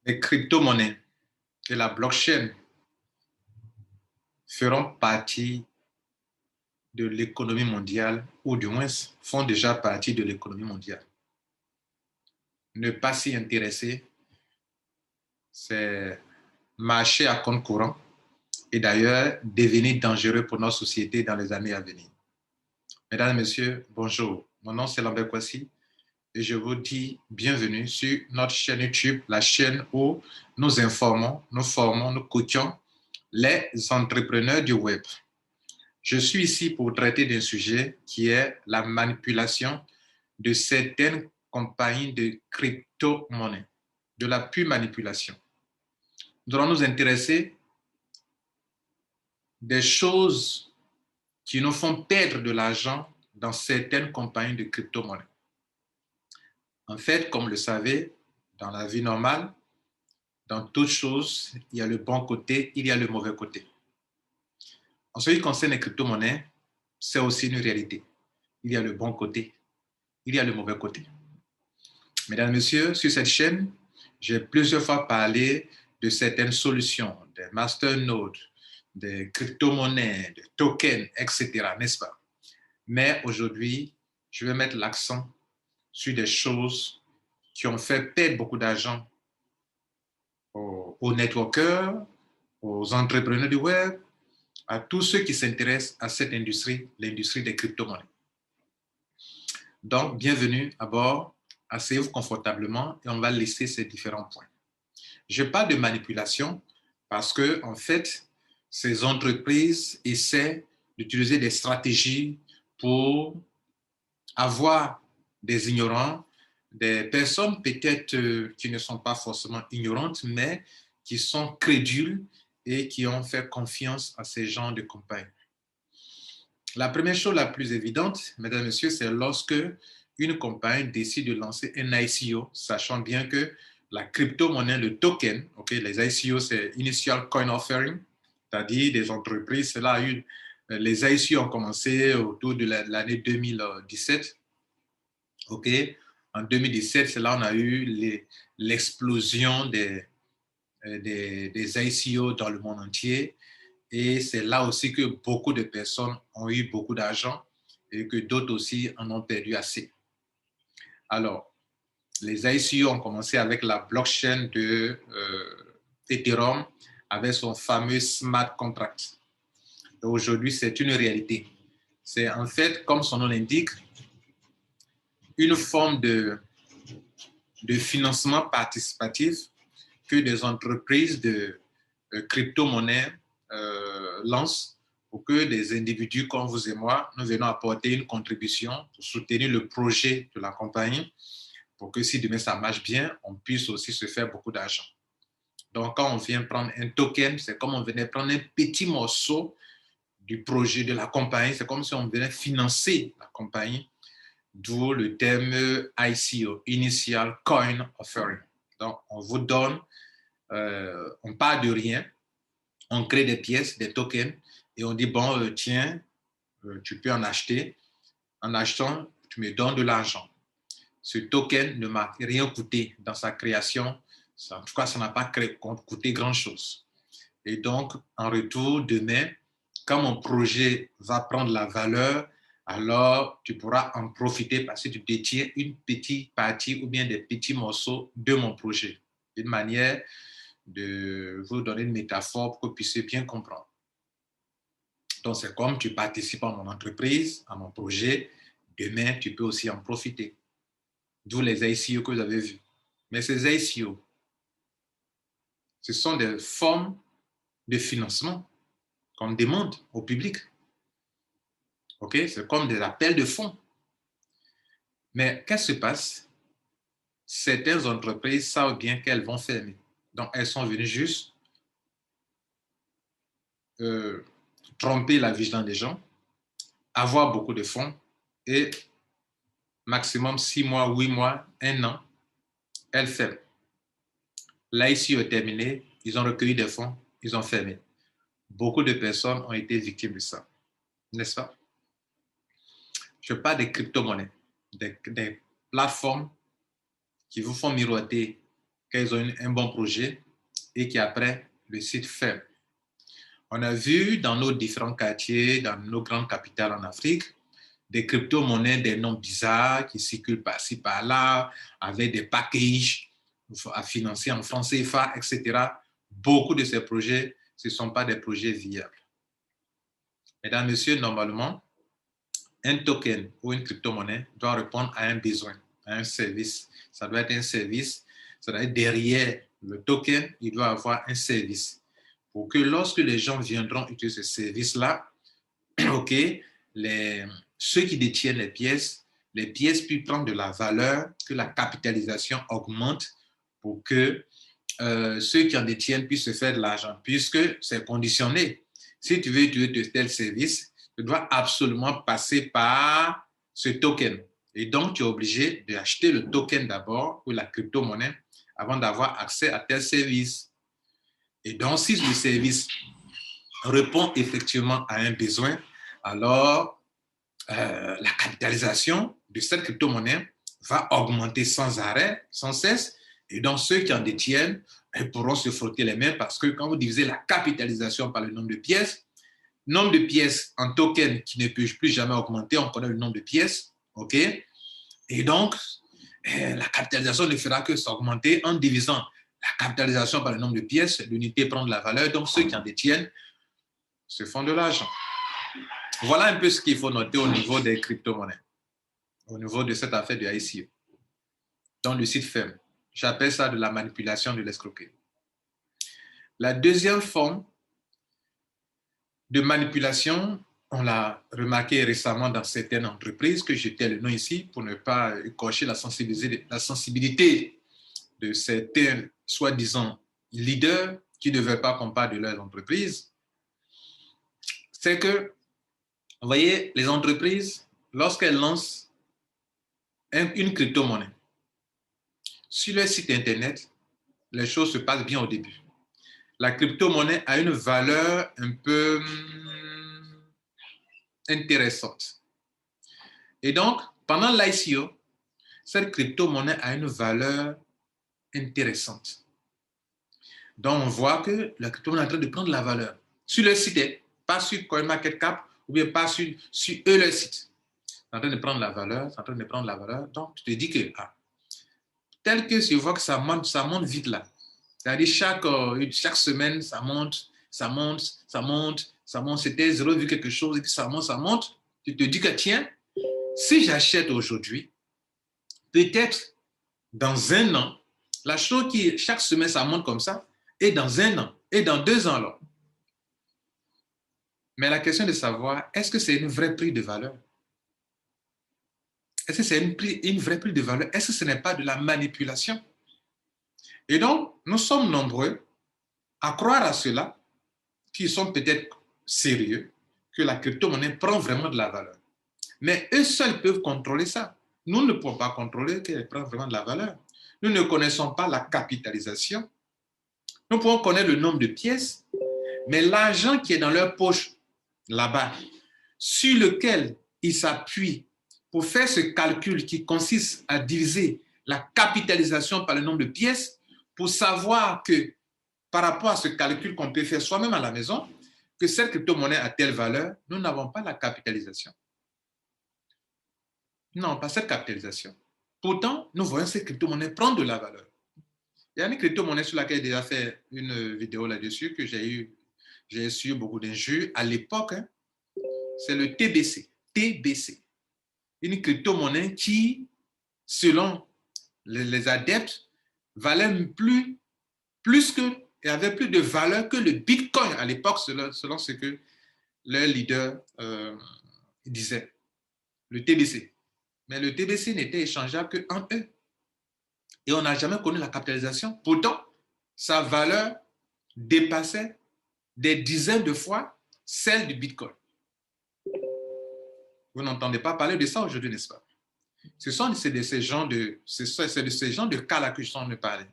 Les crypto-monnaies et la blockchain feront partie de l'économie mondiale, ou du moins font déjà partie de l'économie mondiale. Ne pas s'y intéresser, c'est marcher à compte courant et d'ailleurs devenir dangereux pour notre société dans les années à venir. Mesdames et messieurs, bonjour. Mon nom c'est Lambert Kwasi et je vous dis bienvenue sur notre chaîne YouTube, la chaîne où nous informons, nous formons, nous coachons les entrepreneurs du web. Je suis ici pour traiter d'un sujet qui est la manipulation de certaines compagnies de crypto-monnaies, de la pure manipulation. Nous allons nous intéresser des choses qui nous font perdre de l'argent dans certaines compagnies de crypto-monnaies. En fait, comme vous le savez, dans la vie normale, dans toute chose, il y a le bon côté, il y a le mauvais côté. En ce qui concerne les crypto-monnaies, c'est aussi une réalité. Il y a le bon côté, il y a le mauvais côté. Mesdames et messieurs, sur cette chaîne, j'ai plusieurs fois parlé de certaines solutions, des masternodes, des crypto-monnaies, des tokens, etc., n'est-ce pas? Mais aujourd'hui, je vais mettre l'accent sur des choses qui ont fait perdre beaucoup d'argent aux networkers, aux entrepreneurs du web, à tous ceux qui s'intéressent à cette industrie, l'industrie des crypto-monnaies. Donc, bienvenue à bord, asseyez-vous confortablement et on va lister ces différents points. Je parle de manipulation parce que, en fait, ces entreprises essaient d'utiliser des stratégies pour avoir des ignorants, des personnes peut-être qui ne sont pas forcément ignorantes, mais qui sont crédules et qui ont fait confiance à ces gens de compagnie. La première chose la plus évidente, mesdames et messieurs, c'est lorsque une compagnie décide de lancer un ICO, sachant bien que la crypto-monnaie, le token, okay, les ICO, c'est Initial Coin Offering, c'est-à-dire des entreprises, cela a eu, les ICO ont commencé autour de l'année 2017. Okay. En 2017, c'est là où on a eu l'explosion des ICO dans le monde entier. Et c'est là aussi que beaucoup de personnes ont eu beaucoup d'argent et que d'autres aussi en ont perdu assez. Alors, les ICO ont commencé avec la blockchain de Ethereum, avec son fameux smart contract. Aujourd'hui, c'est une réalité. C'est en fait, comme son nom l'indique, une forme de financement participatif que des entreprises de crypto-monnaies lancent pour que des individus comme vous et moi, nous venons apporter une contribution pour soutenir le projet de la compagnie, pour que si demain ça marche bien, on puisse aussi se faire beaucoup d'argent. Donc, quand on vient prendre un token, c'est comme on venait prendre un petit morceau du projet de la compagnie, c'est comme si on venait financer la compagnie, d'où le terme ICO, Initial Coin Offering. Donc, on vous donne, on part de rien, on crée des pièces, des tokens, et on dit, bon, tiens, tu peux en acheter. En achetant, tu me donnes de l'argent. Ce token ne m'a rien coûté dans sa création. En tout cas, ça n'a pas coûté grand-chose. Et donc, en retour, demain, quand mon projet va prendre la valeur, alors tu pourras en profiter parce que tu détiens une petite partie ou bien des petits morceaux de mon projet. Une manière de vous donner une métaphore pour que vous puissiez bien comprendre. Donc, c'est comme tu participes à mon entreprise, à mon projet, demain, tu peux aussi en profiter. D'où les ICO que vous avez vus. Mais ces ICO, ce sont des formes de financement qu'on demande au public. Okay? C'est comme des appels de fonds. Mais qu'est-ce qui se passe? Certaines entreprises savent bien qu'elles vont fermer. Donc, elles sont venues juste tromper la vigilance des gens, avoir beaucoup de fonds et maximum 6 mois, 8 mois, 1 an, elles ferment. L'ICO est terminé, ils ont recueilli des fonds, ils ont fermé. Beaucoup de personnes ont été victimes de ça, n'est-ce pas? Je parle des crypto-monnaies, des plateformes qui vous font miroiter qu'elles ont un bon projet et qu'après, le site ferme. On a vu dans nos différents quartiers, dans nos grandes capitales en Afrique, des crypto-monnaies, des noms bizarres qui circulent par-ci, par-là, avec des packages à financer en francs CFA, etc. Beaucoup de ces projets, ce ne sont pas des projets viables. Mesdames, Messieurs, normalement, un token ou une crypto-monnaie doit répondre à un besoin, à un service. Ça doit être un service, ça doit être derrière le token, il doit avoir un service. Pour que lorsque les gens viendront utiliser ce service-là, OK, ceux qui détiennent les pièces puissent prendre de la valeur, que la capitalisation augmente pour que ceux qui en détiennent puissent se faire de l'argent, puisque c'est conditionné. Si tu veux utiliser tel service, tu dois absolument passer par ce token. Et donc, tu es obligé d'acheter le token d'abord ou la crypto-monnaie avant d'avoir accès à tel service. Et donc, si le service répond effectivement à un besoin, alors la capitalisation de cette crypto-monnaie va augmenter sans arrêt, sans cesse. Et donc, ceux qui en détiennent pourront se frotter les mains parce que quand vous divisez la capitalisation par le nombre de pièces en token qui ne peut plus jamais augmenter, on connaît le nombre de pièces, OK? Et donc, la capitalisation ne fera que s'augmenter en divisant la capitalisation par le nombre de pièces, l'unité prend de la valeur, donc ceux qui en détiennent se font de l'argent. Voilà un peu ce qu'il faut noter au niveau des crypto-monnaies, au niveau de cette affaire du ICO. Dans le site ferme, j'appelle ça de la manipulation, de l'escroquerie. La deuxième forme de manipulation, on l'a remarqué récemment dans certaines entreprises, que j'étais le nom ici pour ne pas écorcher la sensibilité de certains soi-disant leaders qui ne veulent pas qu'on parle de leurs entreprises. C'est que, vous voyez, les entreprises, lorsqu'elles lancent une crypto-monnaie, sur leur site Internet, les choses se passent bien au début. La crypto-monnaie a une valeur un peu intéressante. Et donc, pendant l'ICO, cette crypto-monnaie a une valeur intéressante. Donc, on voit que la crypto-monnaie est en train de prendre la valeur. Sur le site, pas sur CoinMarketCap ou bien pas sur eux, leur site. C'est en train de prendre la valeur, c'est en train de prendre la valeur. Donc, tu te dis que, tel que je vois que ça monte vite là. C'est-à-dire chaque semaine, ça monte. C'était 0, quelque chose, et puis ça monte. Tu te dis que tiens, si j'achète aujourd'hui, peut-être dans un an, la chose qui, chaque semaine, ça monte comme ça, et dans un an, et dans 2 ans, là. Mais la question de savoir, est-ce que c'est une vraie prix de valeur? Est-ce que c'est une vraie prix de valeur? Est-ce que ce n'est pas de la manipulation? Et donc, nous sommes nombreux à croire à cela, qui sont peut-être sérieux, que la crypto-monnaie prend vraiment de la valeur. Mais eux seuls peuvent contrôler ça. Nous ne pouvons pas contrôler qu'elle prend vraiment de la valeur. Nous ne connaissons pas la capitalisation. Nous pouvons connaître le nombre de pièces, mais l'argent qui est dans leur poche, là-bas, sur lequel ils s'appuient pour faire ce calcul qui consiste à diviser la capitalisation par le nombre de pièces, pour savoir que par rapport à ce calcul qu'on peut faire soi-même à la maison, que cette crypto-monnaie a telle valeur, nous n'avons pas la capitalisation. Non, pas cette capitalisation. Pourtant, nous voyons cette crypto-monnaie prendre de la valeur. Il y a une crypto-monnaie sur laquelle j'ai déjà fait une vidéo là-dessus, que j'ai eu beaucoup d'injures à l'époque. C'est le TBC. TBC. Une crypto-monnaie qui, selon les adeptes, valait plus que, et avait plus de valeur que le Bitcoin à l'époque, selon ce que leur leader disait. Le TBC. Mais le TBC n'était échangeable qu'en eux. Et on n'a jamais connu la capitalisation. Pourtant, sa valeur dépassait des dizaines de fois celle du Bitcoin. Vous n'entendez pas parler de ça aujourd'hui, n'est-ce pas? C'est de ces gens de cas-là que je suis en train de parler.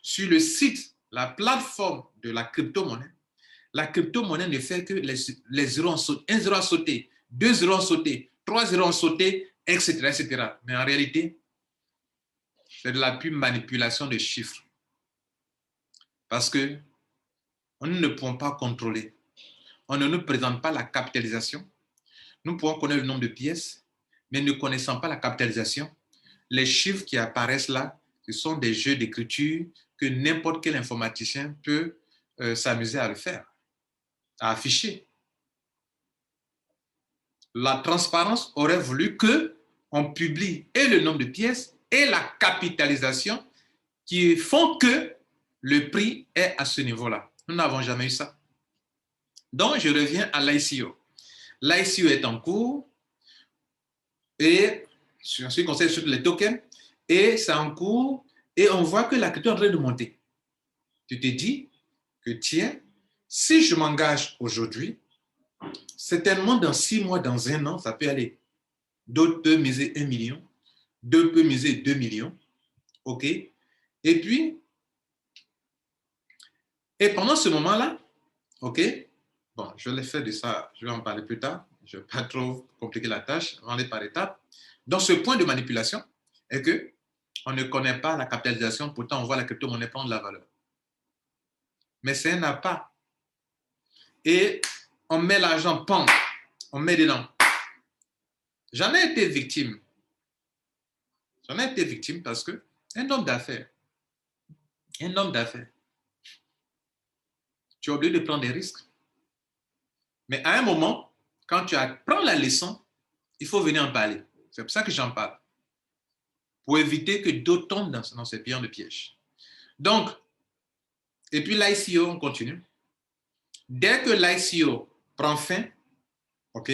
Sur le site, la plateforme de la crypto-monnaie ne fait que les zéros ont sauté. 1 zéro a sauté, 2 zéros ont sauté, 3 zéros ont sauté, etc., etc. Mais en réalité, c'est de la pure manipulation de chiffres. Parce que nous ne pouvons pas contrôler. On ne nous présente pas la capitalisation. Nous pouvons connaître le nombre de pièces, mais ne connaissant pas la capitalisation, les chiffres qui apparaissent là, ce sont des jeux d'écriture que n'importe quel informaticien peut s'amuser à le faire, à afficher. La transparence aurait voulu qu'on publie et le nombre de pièces et la capitalisation qui font que le prix est à ce niveau-là. Nous n'avons jamais eu ça. Donc, je reviens à l'ICO. L'ICO est en cours et en ce qui concerne surtout les tokens, et c'est en cours et on voit que la crypto est en train de monter. Tu te dis que tiens, si je m'engage aujourd'hui, certainement dans 6 mois, dans 1 an, ça peut aller. D'autres peuvent miser 1 million, d'autres peuvent miser 2 millions. OK? Et puis, et pendant ce moment-là, OK? Bon, je vais faire de ça, je vais en parler plus tard. Je ne vais pas trop compliquer la tâche, on va aller par étapes. Donc, ce point de manipulation est que on ne connaît pas la capitalisation, pourtant on voit la crypto-monnaie prendre de la valeur. Mais c'est un appât. Et on met l'argent, pan, on met dedans. J'en ai été victime. J'en ai été victime parce que un homme d'affaires, tu es obligé de prendre des risques. Mais à un moment, quand tu apprends la leçon, il faut venir en parler. C'est pour ça que j'en parle. Pour éviter que d'autres tombent dans ces pions de piège. Donc, et puis l'ICO, on continue. Dès que l'ICO prend fin, OK?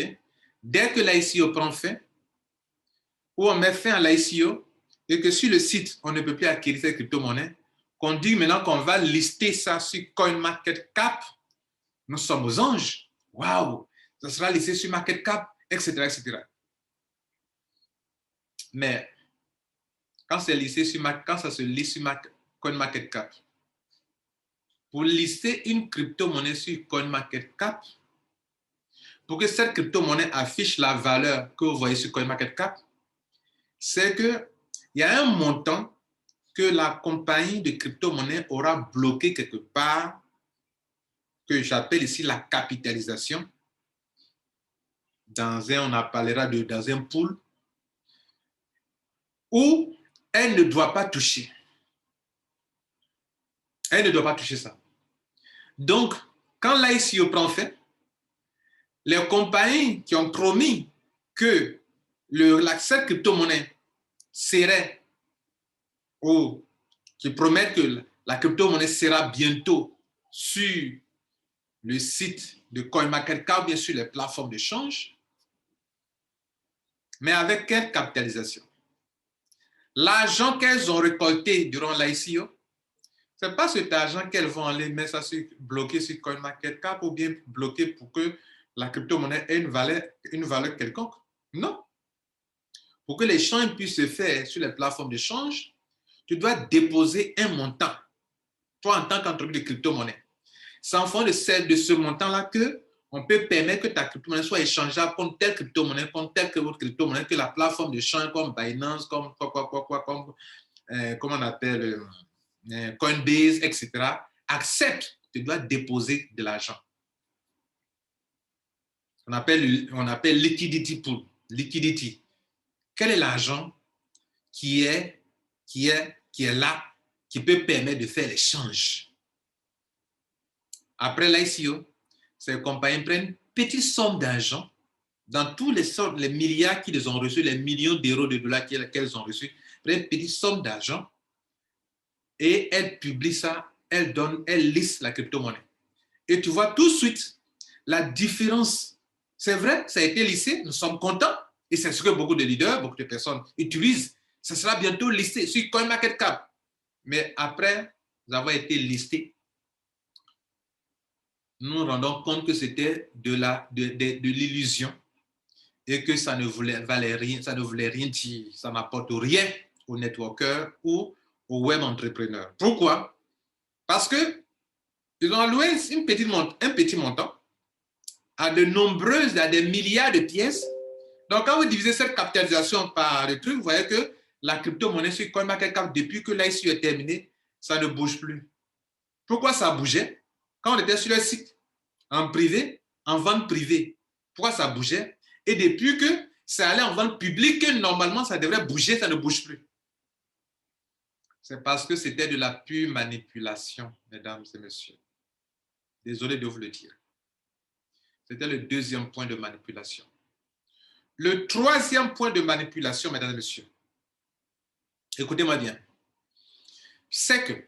Dès que l'ICO prend fin, ou on met fin à l'ICO, et que sur le site, on ne peut plus acquérir ces crypto-monnaies, qu'on dit maintenant qu'on va lister ça sur CoinMarketCap, nous sommes aux anges. Waouh! Ça sera listé sur MarketCap, etc., etc. Mais quand ça se liste sur CoinMarketCap, pour lister une crypto-monnaie sur CoinMarketCap, pour que cette crypto-monnaie affiche la valeur que vous voyez sur CoinMarketCap, c'est qu'il y a un montant que la compagnie de crypto-monnaie aura bloqué quelque part, que j'appelle ici la capitalisation. On parlera dans un pool, où elle ne doit pas toucher. Elle ne doit pas toucher ça. Donc, quand l'ICO prend fin, les compagnies qui ont promis que cette crypto-monnaie serait, ou qui promettent que la crypto-monnaie sera bientôt sur le site de CoinMarketCap, bien sûr les plateformes d'échange, mais avec quelle capitalisation? L'argent qu'elles ont récolté durant l'ICO, ce n'est pas cet argent qu'elles vont aller mettre ça bloqué sur CoinMarketCap ou bien bloqué pour que la crypto-monnaie ait une valeur quelconque. Non. Pour que l'échange puisse se faire sur les plateformes d'échange, tu dois déposer un montant, toi en tant qu'entreprise de crypto-monnaie. C'est en fonction de ce montant-là qu'on peut permettre que ta crypto-monnaie soit échangeable contre telle crypto-monnaie, contre telle autre crypto-monnaie, que la plateforme d'échange comme Binance, comme comment on appelle Coinbase, etc., accepte, tu dois déposer de l'argent. On appelle liquidity pool. Liquidity. Quel est l'argent qui est là, qui peut permettre de faire l'échange? Après l'ICO, ces compagnies prennent une petite somme d'argent dans tous les milliards qu'ils ont reçus, les millions d'euros, de dollars qu'elles ont reçus, prennent une petite somme d'argent et elles publient ça, elles listent la crypto-monnaie. Et tu vois tout de suite la différence. C'est vrai, ça a été listé, nous sommes contents, et c'est ce que beaucoup de leaders, beaucoup de personnes utilisent. Ça sera bientôt listé sur CoinMarketCap. Mais après avoir été listé, nous nous rendons compte que c'était de l'illusion et que ça ne valait rien, ça ne voulait rien dire, ça n'apporte rien aux networkers ou aux web entrepreneurs. Pourquoi? Parce que ils ont alloué un petit montant à des milliards de pièces. Donc, quand vous divisez cette capitalisation par le truc, vous voyez que la crypto-monnaie sur CoinMarketCap, depuis que l'ICO est terminé, ça ne bouge plus. Pourquoi ça bougeait? Quand on était sur le site, en privé, en vente privée, pourquoi ça bougeait? Et depuis que ça allait en vente publique, normalement, ça devrait bouger, ça ne bouge plus. C'est parce que c'était de la pure manipulation, mesdames et messieurs. Désolé de vous le dire. C'était le deuxième point de manipulation. Le troisième point de manipulation, mesdames et messieurs, écoutez-moi bien, c'est que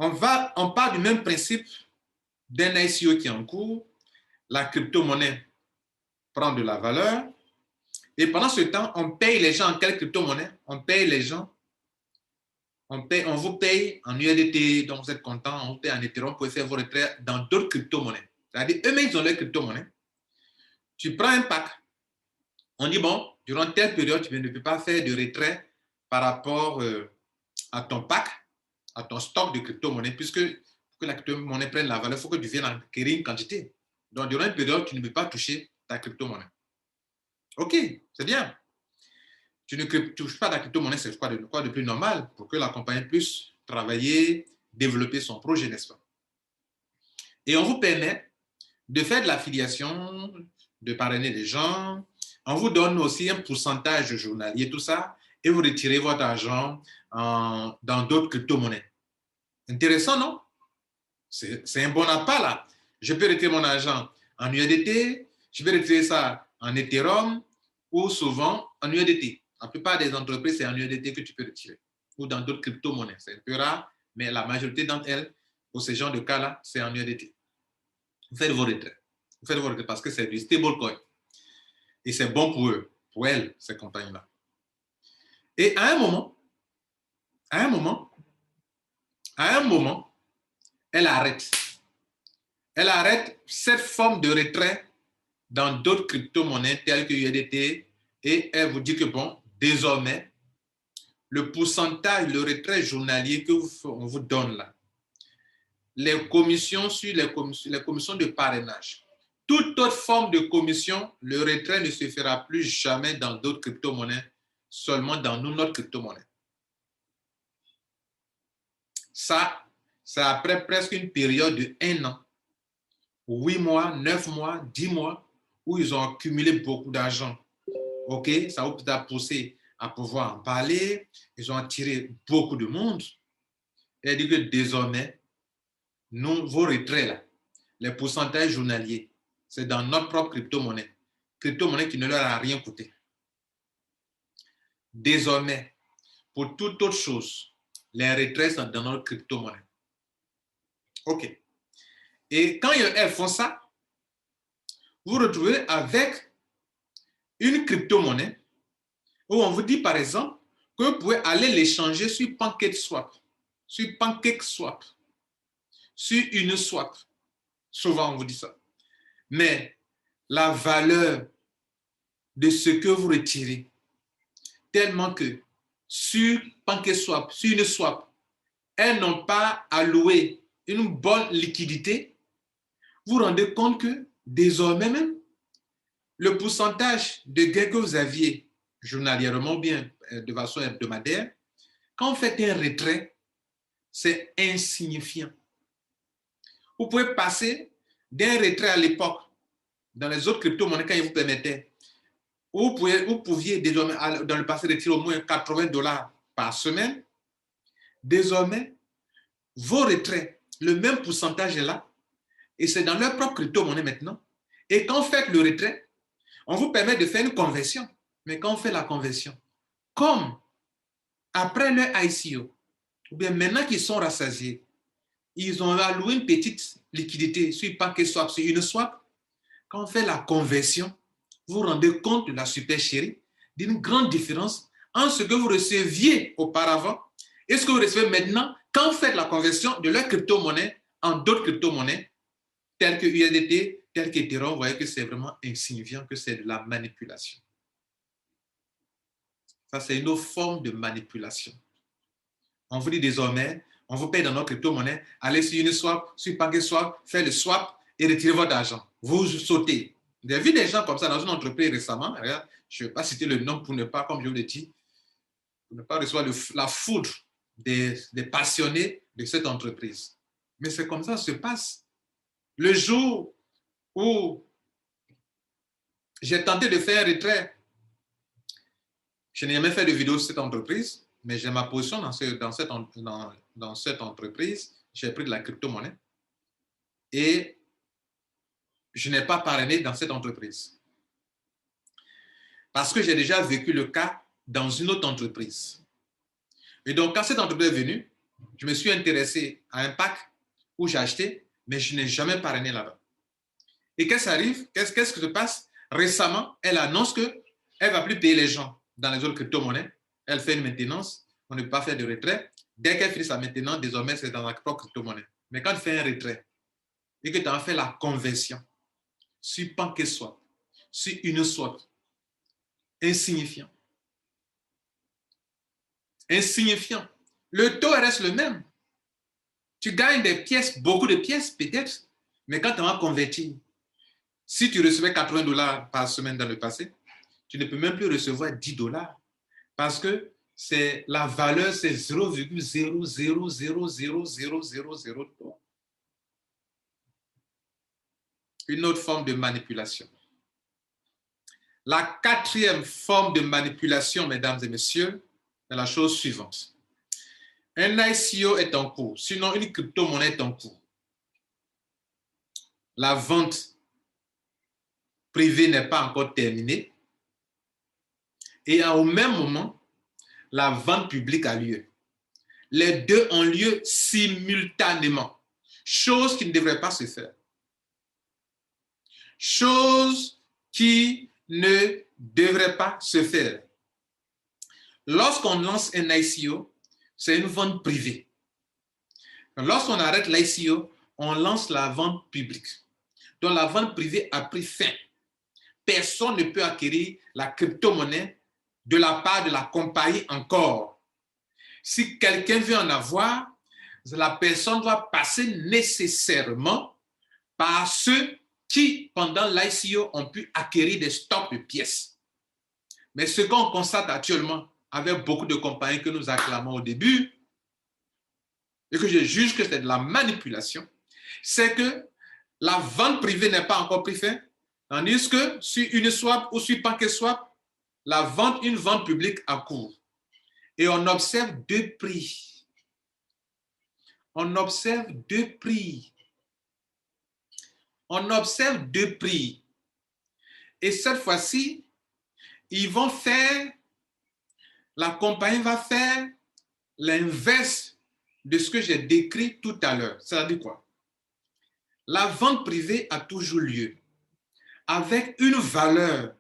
on part du même principe d'un ICO qui est en cours, la crypto-monnaie prend de la valeur, et pendant ce temps, on paye les gens en quelle crypto-monnaie? On paye les gens, on vous paye en USDT, donc vous êtes content, on vous paye en Ethereum, vous pouvez faire vos retraits dans d'autres crypto-monnaies. C'est-à-dire, eux-mêmes, ils ont leur crypto-monnaie. Tu prends un pack, on dit, bon, durant telle période, tu ne peux pas faire de retrait par rapport à ton pack, à ton stock de crypto-monnaie, puisque pour que la crypto-monnaie prenne la valeur, il faut que tu viennes acquérir une quantité. Donc, durant une période, tu ne peux pas toucher ta crypto-monnaie. OK, c'est bien. Tu ne touches pas ta crypto-monnaie, c'est quoi de plus normal pour que la compagnie puisse travailler, développer son projet, n'est-ce pas? Et on vous permet de faire de l'affiliation, de parrainer des gens. On vous donne aussi un pourcentage journalier, tout ça, et vous retirez votre argent dans d'autres crypto-monnaies. Intéressant, non? C'est un bon appât, là. Je peux retirer mon argent en USDT, je peux retirer ça en Ethereum ou souvent en USDT. La plupart des entreprises, c'est en USDT que tu peux retirer ou dans d'autres crypto-monnaies. C'est un peu rare, mais la majorité d'entre elles, pour ce genre de cas-là, c'est en USDT. Vous faites vos retraits. Vous faites vos retraits parce que c'est du stablecoin. Et c'est bon pour eux, pour elles, ces compagnies-là. Et à un moment, elle arrête. Elle arrête cette forme de retrait dans d'autres crypto-monnaies telles que USDT et elle vous dit que bon, désormais, le pourcentage, le retrait journalier qu'on vous donne là, les commissions sur les commissions de parrainage, toute autre forme de commission, le retrait ne se fera plus jamais dans d'autres crypto-monnaies, seulement dans notre crypto-monnaie. Ça, c'est après presque une période de 1 an, 8 mois, 9 mois, 10 mois, où ils ont accumulé beaucoup d'argent. OK, ça vous a poussé à pouvoir en parler. Ils ont attiré beaucoup de monde. Et dit que désormais, vos retraits, là, les pourcentages journaliers, c'est dans notre propre crypto-monnaie. Crypto-monnaie qui ne leur a rien coûté. Désormais, pour toute autre chose, les retraits sont dans notre crypto-monnaie. OK. Et quand elles font ça, vous vous retrouvez avec une crypto-monnaie où on vous dit par exemple que vous pouvez aller l'échanger sur PancakeSwap, sur PancakeSwap, sur Uniswap. Souvent on vous dit ça. Mais la valeur de ce que vous retirez, tellement que sur PancakeSwap, sur Uniswap, elles n'ont pas alloué une bonne liquidité, vous vous rendez compte que désormais même, le pourcentage de gains que vous aviez journalièrement ou bien de façon hebdomadaire, quand vous faites un retrait, c'est insignifiant. Vous pouvez passer d'un retrait à l'époque, dans les autres crypto-monnaies, quand ils vous permettaient, vous pouviez désormais, dans le passé, retirer au moins $80 par semaine. Désormais, vos retraits, le même pourcentage est là, et c'est dans leur propre crypto-monnaie maintenant. Et quand vous faites le retrait, on vous permet de faire une conversion. Mais quand on fait la conversion, comme après leur ICO, ou bien maintenant qu'ils sont rassasiés, ils ont alloué une petite liquidité sur PancakeSwap, sur Uniswap, quand on fait la conversion, vous vous rendez compte de la supercherie, d'une grande différence entre ce que vous receviez auparavant et ce que vous recevez maintenant quand vous faites la conversion de leur crypto-monnaie en d'autres crypto-monnaies telles que USDT, telles que Ethereum. Vous voyez que c'est vraiment insignifiant, que c'est de la manipulation. Ça, c'est une autre forme de manipulation. On vous dit désormais, on vous paye dans notre crypto-monnaie, allez sur Uniswap, sur PancakeSwap, faites le swap et retirez votre argent. Vous sautez. J'ai vu des gens comme ça dans une entreprise récemment. Regarde, je ne vais pas citer le nom pour ne pas, comme je vous l'ai dit, pour ne pas recevoir la foudre des passionnés de cette entreprise. Mais c'est comme ça que ça se passe. Le jour où j'ai tenté de faire un retrait, je n'ai jamais fait de vidéo sur cette entreprise, mais j'ai ma position dans cette entreprise. J'ai pris de la crypto-monnaie et je n'ai pas parrainé dans cette entreprise. Parce que j'ai déjà vécu le cas dans une autre entreprise. Et donc, quand cette entreprise est venue, je me suis intéressé à un pack où j'ai acheté, mais je n'ai jamais parrainé là-bas. Et qu'est-ce qui arrive? Qu'est-ce qui se passe? Récemment, elle annonce qu'elle ne va plus payer les gens dans les autres crypto-monnaies. Elle fait une maintenance, on ne peut pas faire de retrait. Dès qu'elle finit sa maintenance, désormais, c'est dans la propre crypto-monnaie. Mais quand tu fais un retrait et que tu as fait la conversion sur PancakeSwap, sur Uniswap, insignifiant. Insignifiant. Le taux reste le même. Tu gagnes des pièces, beaucoup de pièces peut-être, mais quand tu vas convertir, si tu recevais 80 $ par semaine dans le passé, tu ne peux même plus recevoir 10 $ parce que c'est la valeur, c'est 0,0000003. Une autre forme de manipulation. La quatrième forme de manipulation, mesdames et messieurs, est la chose suivante. Un ICO est en cours, sinon une crypto-monnaie est en cours. La vente privée n'est pas encore terminée. Et au même moment, la vente publique a lieu. Les deux ont lieu simultanément, chose qui ne devrait pas se faire. Chose qui ne devrait pas se faire. Lorsqu'on lance un ICO, c'est une vente privée. Lorsqu'on arrête l'ICO, on lance la vente publique. Donc la vente privée a pris fin. Personne ne peut acquérir la crypto-monnaie de la part de la compagnie encore. Si quelqu'un veut en avoir, la personne doit passer nécessairement par ceux qui, pendant l'ICO, ont pu acquérir des stocks de pièces. Mais ce qu'on constate actuellement avec beaucoup de compagnies que nous acclamons au début, et que je juge que c'est de la manipulation, c'est que la vente privée n'est pas encore pris fin, tandis que sur Uniswap ou sur PancakeSwap, une vente publique a cours. Et on observe deux prix. On observe deux prix. On observe deux prix. Et cette fois-ci, la compagnie va faire l'inverse de ce que j'ai décrit tout à l'heure. Ça veut dire quoi? La vente privée a toujours lieu avec une valeur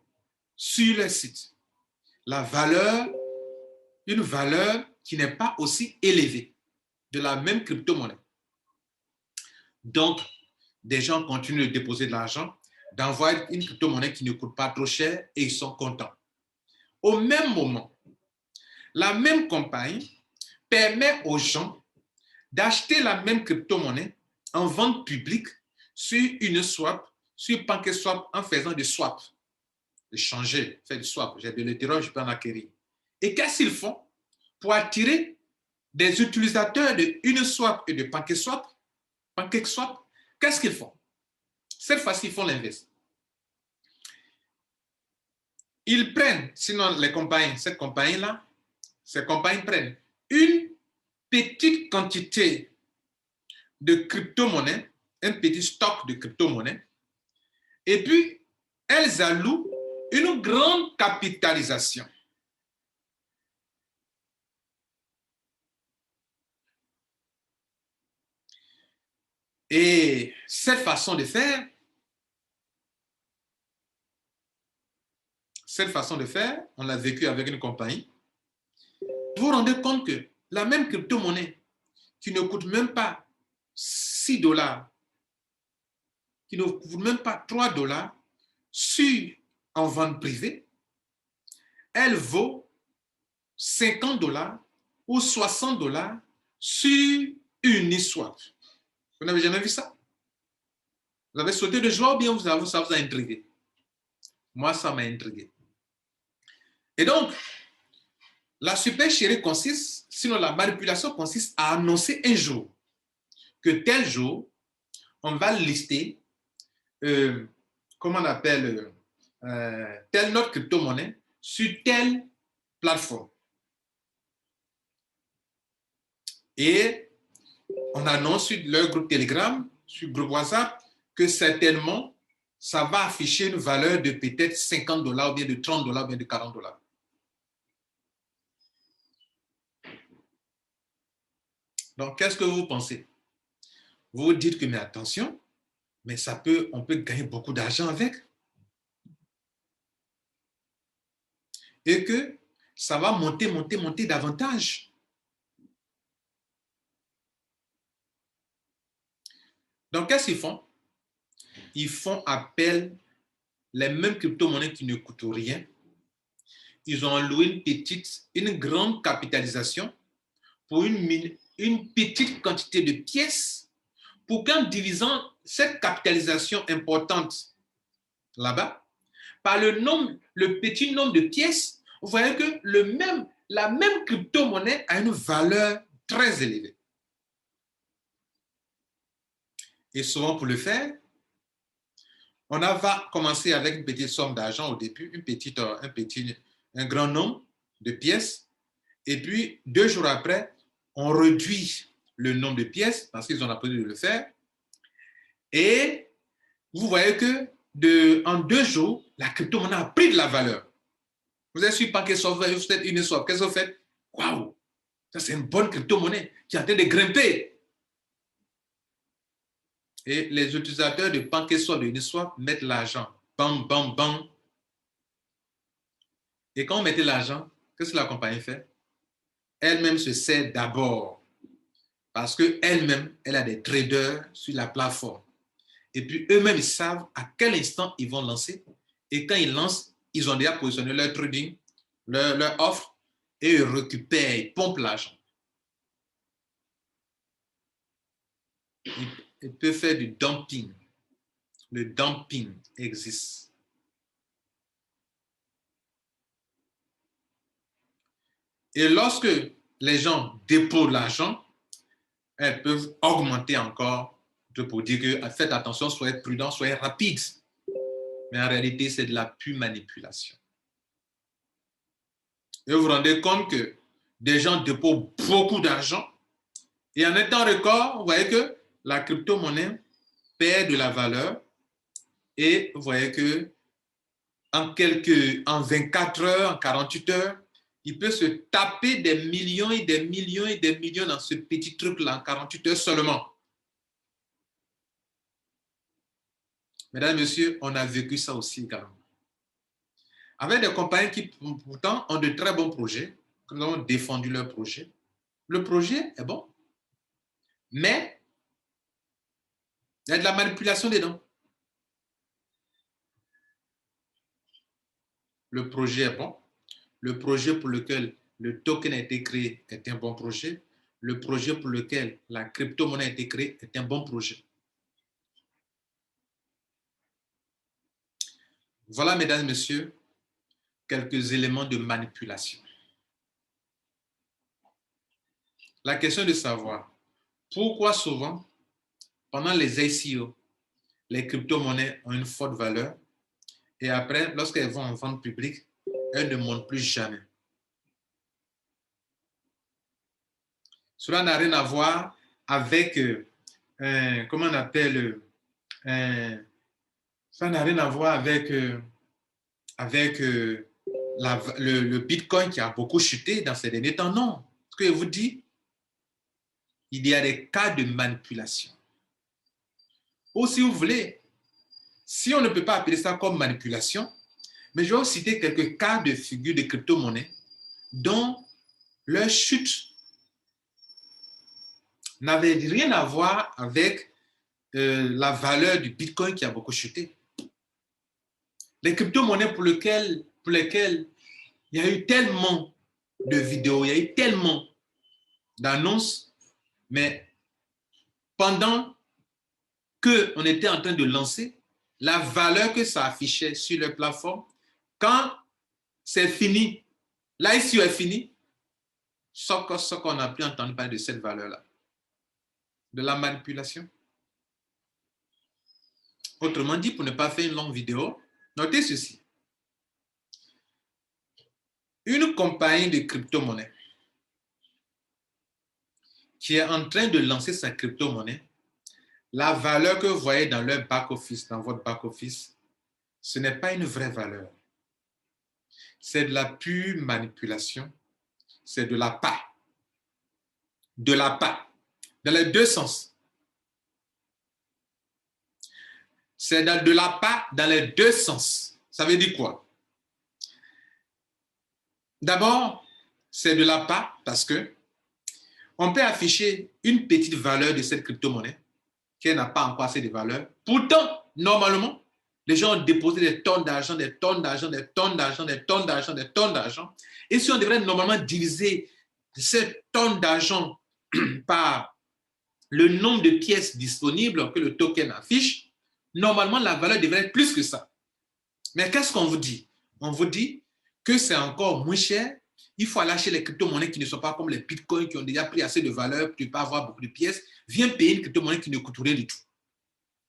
sur le site. Une valeur qui n'est pas aussi élevée de la même crypto-monnaie. Donc, des gens continuent de déposer de l'argent, d'envoyer une crypto-monnaie qui ne coûte pas trop cher et ils sont contents. Au même moment, la même compagnie permet aux gens d'acheter la même crypto-monnaie en vente publique sur Uniswap, sur PancakeSwap en faisant des swaps. Échanger, faire du swap. J'ai de l'Ethereum, je peux en acquérir. Et qu'est-ce qu'ils font pour attirer des utilisateurs de Uniswap et de PancakeSwap? Qu'est-ce qu'ils font? Cette fois-ci, ils font l'inverse. Ils prennent, sinon les compagnies, ces compagnies prennent une petite quantité de crypto-monnaie, un petit stock de crypto-monnaie, et puis elles allouent une grande capitalisation. Et cette façon de faire, on l'a vécu avec une compagnie. Vous vous rendez compte que la même crypto-monnaie qui ne coûte même pas 6 $, qui ne coûte même pas 3 $, en vente privée, elle vaut 50 $ ou 60 $ sur Uniswap. Vous n'avez jamais vu ça? Vous avez sauté de joie ou bien ça vous a intrigué? Moi, ça m'a intrigué. Et donc, La supercherie consiste, sinon la manipulation consiste à annoncer un jour que tel jour, on va lister, comment on appelle, telle notre crypto-monnaie sur telle plateforme. Et on annonce sur leur groupe Telegram, sur le groupe WhatsApp, que certainement, ça va afficher une valeur de peut-être 50 $, ou bien de 30 $, ou bien de 40 $. Donc, qu'est-ce que vous pensez? Vous vous dites que, mais attention, mais on peut gagner beaucoup d'argent avec. Et que ça va monter davantage. Donc, qu'est-ce qu'ils font? Ils font appel, les mêmes crypto-monnaies qui ne coûtent rien. Ils ont loué une grande capitalisation pour une petite quantité de pièces pour qu'en divisant cette capitalisation importante là-bas, par le petit nombre de pièces, vous voyez que la même crypto-monnaie a une valeur très élevée. Et souvent, pour le faire, on va commencer avec une petite somme d'argent au début, un grand nombre de pièces. Et puis, 2 jours après, on réduit le nombre de pièces parce qu'ils ont appris de le faire. Et vous voyez que en 2 jours, la crypto-monnaie a pris de la valeur. Vous êtes sur PancakeSwap, vous faites une swap. Qu'est-ce que vous faites? Waouh, ça c'est une bonne crypto-monnaie qui est en train de grimper. Et les utilisateurs de PancakeSwap, de Uniswap mettent l'argent. Bam, bam, bam. Et quand on mettait l'argent, qu'est-ce que la compagnie fait? Elle-même se sert d'abord parce qu'elle-même, elle a des traders sur la plateforme. Et puis eux-mêmes, ils savent à quel instant ils vont lancer. Et quand ils lancent, ils ont déjà positionné leur trading, leur offre, et ils récupèrent, ils pompent l'argent. Ils peuvent faire du dumping. Le dumping existe. Et lorsque les gens déposent l'argent, elles peuvent augmenter encore pour dire que faites attention, soyez prudents, soyez rapides. Mais en réalité, c'est de la pure manipulation. Et vous vous rendez compte que des gens déposent beaucoup d'argent et en un temps record, vous voyez que la crypto-monnaie perd de la valeur et vous voyez que en 24 heures, en 48 heures, il peut se taper des millions et des millions et des millions dans ce petit truc-là en 48 heures seulement. Mesdames et messieurs, on a vécu ça aussi également. Avec des compagnies qui pourtant ont de très bons projets, qui ont défendu leur projet. Le projet est bon, mais il y a de la manipulation dedans. Le projet est bon. Le projet pour lequel le token a été créé est un bon projet. Le projet pour lequel la crypto-monnaie a été créée est un bon projet. Voilà, mesdames et messieurs, quelques éléments de manipulation. La question est de savoir pourquoi souvent, pendant les ICO, les crypto-monnaies ont une forte valeur et après, lorsqu'elles vont en vente publique, elles ne montent plus jamais. Cela n'a rien à voir avec, comment on appelle, ça n'a rien à voir avec, le Bitcoin qui a beaucoup chuté dans ces derniers temps. Non. Ce que je vous dis, il y a des cas de manipulation. Ou si vous voulez, si on ne peut pas appeler ça comme manipulation, mais je vais vous citer quelques cas de figure de crypto-monnaie dont leur chute n'avait rien à voir avec la valeur du Bitcoin qui a beaucoup chuté. Les crypto-monnaies pour lesquelles il y a eu tellement de vidéos, il y a eu tellement d'annonces, mais pendant qu'on était en train de lancer, la valeur que ça affichait sur leur plateforme, quand c'est fini, l'ICO est fini, ce qu'on n'a plus entendu parler de cette valeur-là. De la manipulation. Autrement dit, pour ne pas faire une longue vidéo, notez ceci. Une compagnie de crypto-monnaie qui est en train de lancer sa crypto-monnaie, la valeur que vous voyez dans leur back-office, dans votre back-office, ce n'est pas une vraie valeur. C'est de la pure manipulation. C'est de la part. De la part. Dans les deux sens. C'est de la part dans les deux sens. Ça veut dire quoi? D'abord, c'est de la part parce que on peut afficher une petite valeur de cette crypto-monnaie qui n'a pas encore assez de valeur. Pourtant, normalement, les gens ont déposé des tonnes d'argent, des tonnes d'argent, des tonnes d'argent, des tonnes d'argent, des tonnes d'argent. Et si on devrait normalement diviser ces tonnes d'argent par le nombre de pièces disponibles que le token affiche, normalement, la valeur devrait être plus que ça. Mais qu'est-ce qu'on vous dit? On vous dit que c'est encore moins cher. Il faut aller acheter les crypto-monnaies qui ne sont pas comme les bitcoins qui ont déjà pris assez de valeur pour ne pas avoir beaucoup de pièces. Viens payer une crypto-monnaie qui ne coûte rien du tout.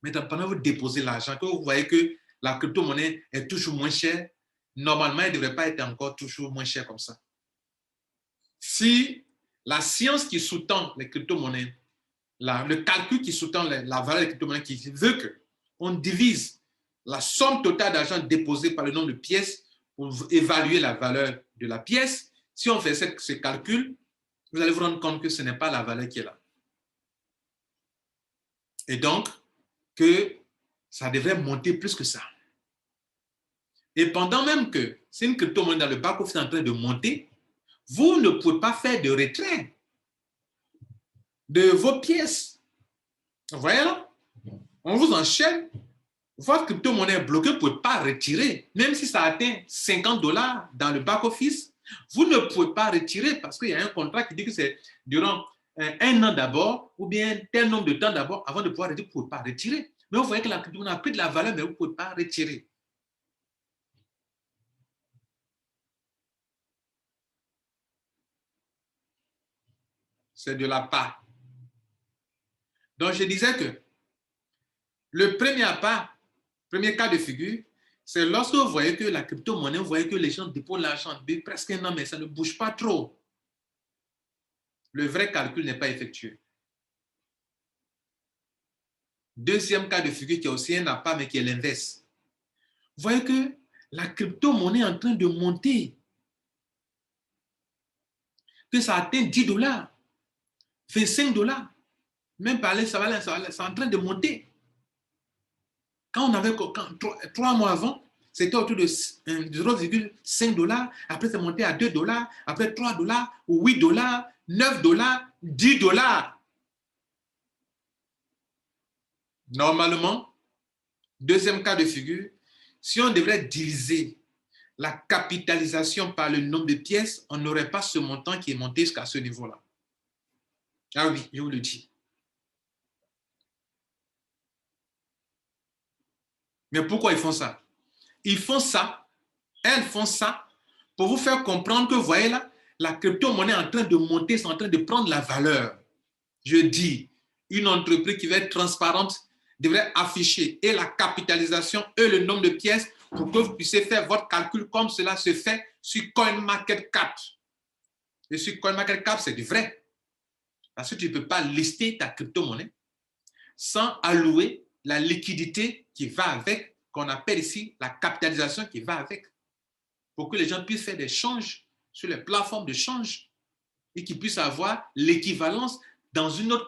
Maintenant, pendant que vous déposez l'argent, que vous voyez que la crypto-monnaie est toujours moins chère, normalement, elle ne devrait pas être encore toujours moins chère comme ça. Si la science qui sous-tend les crypto-monnaies, le calcul qui sous-tend la valeur des crypto-monnaies qui veut qu'on divise la somme totale d'argent déposé par le nombre de pièces pour évaluer la valeur de la pièce, si on fait ce calcul, vous allez vous rendre compte que ce n'est pas la valeur qui est là. Et donc, que ça devrait monter plus que ça. Et pendant même que c'est une crypto-monnaie dans le back-office en train de monter, vous ne pouvez pas faire de retrait de vos pièces. Vous voyez là? On vous enchaîne. Votre crypto-monnaie est bloquée, vous ne pouvez pas retirer. Même si ça atteint $50 dans le back-office, vous ne pouvez pas retirer parce qu'il y a un contrat qui dit que c'est durant un an d'abord ou bien tel nombre de temps d'abord avant de pouvoir retirer, vous ne pouvez pas retirer. Mais vous voyez que la crypto-monnaie a pris de la valeur, mais vous ne pouvez pas retirer. C'est de la part. Donc, je disais que le premier cas de figure, c'est lorsque vous voyez que la crypto-monnaie, vous voyez que les gens déposent l'argent presque un an, mais ça ne bouge pas trop. Le vrai calcul n'est pas effectué. Deuxième cas de figure qui est aussi un appât, mais qui est l'inverse. Vous voyez que la crypto-monnaie est en train de monter. Que ça atteint $10, $25. Même parler, ça va, c'est en train de monter. Quand on avait 3 mois avant, c'était autour de $0,5. Après, c'est monté à $2. Après, $3, $8, $9, $10. Normalement, deuxième cas de figure, si on devrait diviser la capitalisation par le nombre de pièces, on n'aurait pas ce montant qui est monté jusqu'à ce niveau-là. Ah oui, je vous le dis. Mais pourquoi ils font ça? Ils font ça, elles font ça pour vous faire comprendre que, vous voyez là, la crypto-monnaie est en train de monter, c'est en train de prendre la valeur. Je dis, une entreprise qui va être transparente devrait afficher et la capitalisation et le nombre de pièces pour que vous puissiez faire votre calcul comme cela se fait sur CoinMarketCap. Et sur CoinMarketCap, c'est du vrai. Parce que tu ne peux pas lister ta crypto-monnaie sans allouer la liquidité qui va avec, qu'on appelle ici la capitalisation qui va avec, pour que les gens puissent faire des changes sur les plateformes de change et qu'ils puissent avoir l'équivalence dans une autre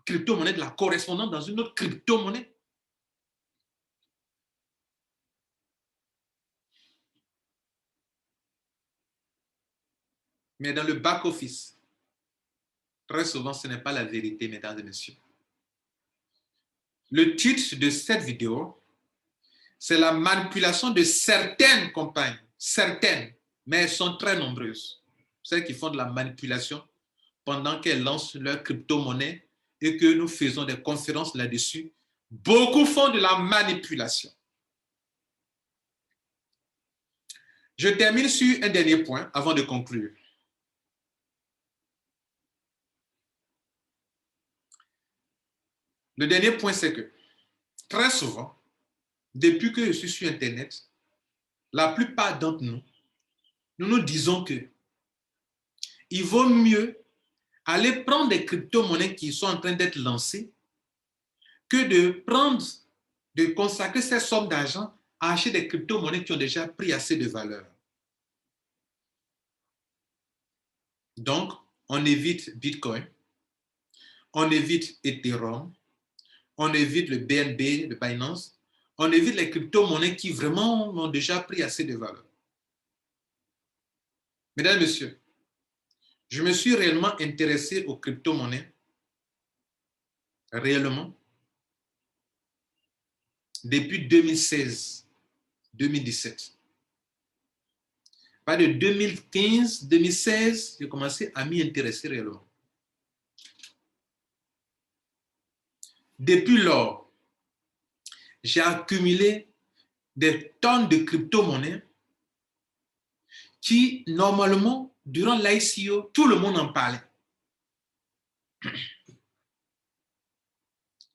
crypto-monnaie, de la correspondance dans une autre crypto-monnaie. Mais dans le back-office, très souvent, ce n'est pas la vérité, mesdames et messieurs. Le titre de cette vidéo, c'est la manipulation de certaines compagnies. Certaines, mais elles sont très nombreuses. Celles qui font de la manipulation pendant qu'elles lancent leur crypto-monnaie et que nous faisons des conférences là-dessus. Beaucoup font de la manipulation. Je termine sur un dernier point avant de conclure. Le dernier point, c'est que très souvent, depuis que je suis sur Internet, la plupart d'entre nous, nous nous disons que il vaut mieux aller prendre des crypto-monnaies qui sont en train d'être lancées que de consacrer ces sommes d'argent à acheter des crypto-monnaies qui ont déjà pris assez de valeur. Donc, on évite Bitcoin, on évite Ethereum, on évite le BNB, le Binance, on évite les crypto-monnaies qui vraiment ont déjà pris assez de valeur. Mesdames et messieurs, je me suis réellement intéressé aux crypto-monnaies, réellement, depuis 2016-2017. Pas de 2015-2016, j'ai commencé à m'y intéresser réellement. Depuis lors, j'ai accumulé des tonnes de crypto-monnaies qui, normalement, durant l'ICO, tout le monde en parlait.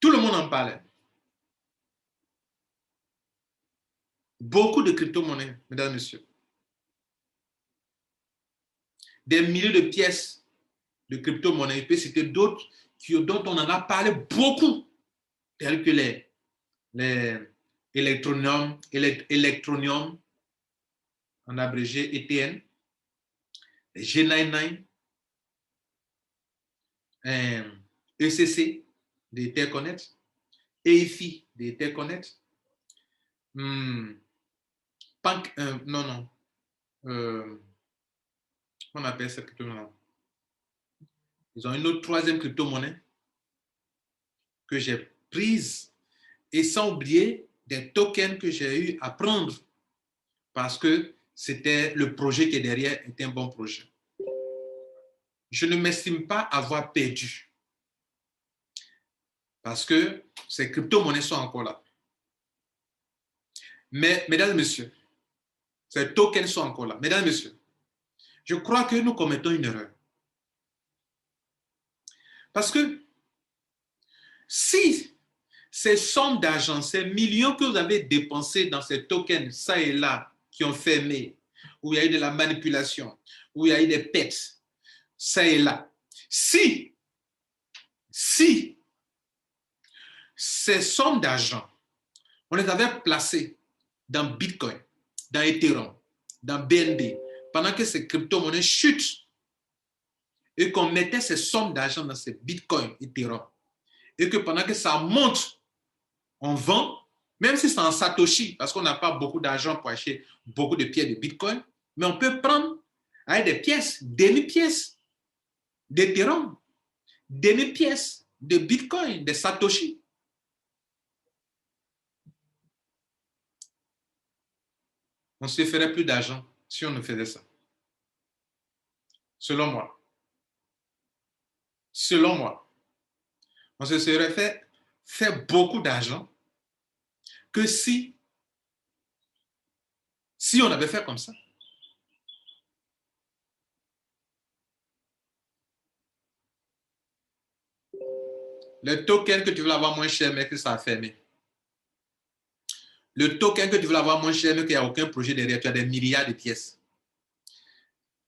Tout le monde en parlait. Beaucoup de crypto-monnaies, mesdames et messieurs. Des milliers de pièces de crypto-monnaies. Je peux citer d'autres dont on en a parlé beaucoup, tels que les Electroneum, en abrégé ETN, les G99, ECC, des Etherconnect, EIFI, des Etherconnect, on appelle ça crypto-monnaie. Ils ont une autre troisième crypto-monnaie que j'ai prise et sans oublier des tokens que j'ai eu à prendre parce que c'était le projet qui est derrière était un bon projet. Je ne m'estime pas avoir perdu parce que ces crypto-monnaies sont encore là. Mais, mesdames et messieurs, ces tokens sont encore là. Mesdames et messieurs, je crois que nous commettons une erreur. Parce que si ces sommes d'argent, ces millions que vous avez dépensés dans ces tokens, ça et là, qui ont fermé, où il y a eu de la manipulation, où il y a eu des pertes, ça et là, si ces sommes d'argent, on les avait placées dans Bitcoin, dans Ethereum, dans BNB, pendant que ces crypto-monnaies chutent, et qu'on mettait ces sommes d'argent dans ces Bitcoin, Ethereum, et que pendant que ça monte, on vend, même si c'est en Satoshi, parce qu'on n'a pas beaucoup d'argent pour acheter beaucoup de pièces de Bitcoin, mais on peut prendre avec des pièces, demi-pièces d'Ethereum, demi-pièces de Bitcoin, de Satoshi. On se ferait plus d'argent si on ne faisait ça. Selon moi. Selon moi. On se serait fait beaucoup d'argent que si on avait fait comme ça. Le token que tu veux avoir moins cher, mais que ça a fermé. Le token que tu veux avoir moins cher, mais qu'il n'y a aucun projet derrière, tu as des milliards de pièces.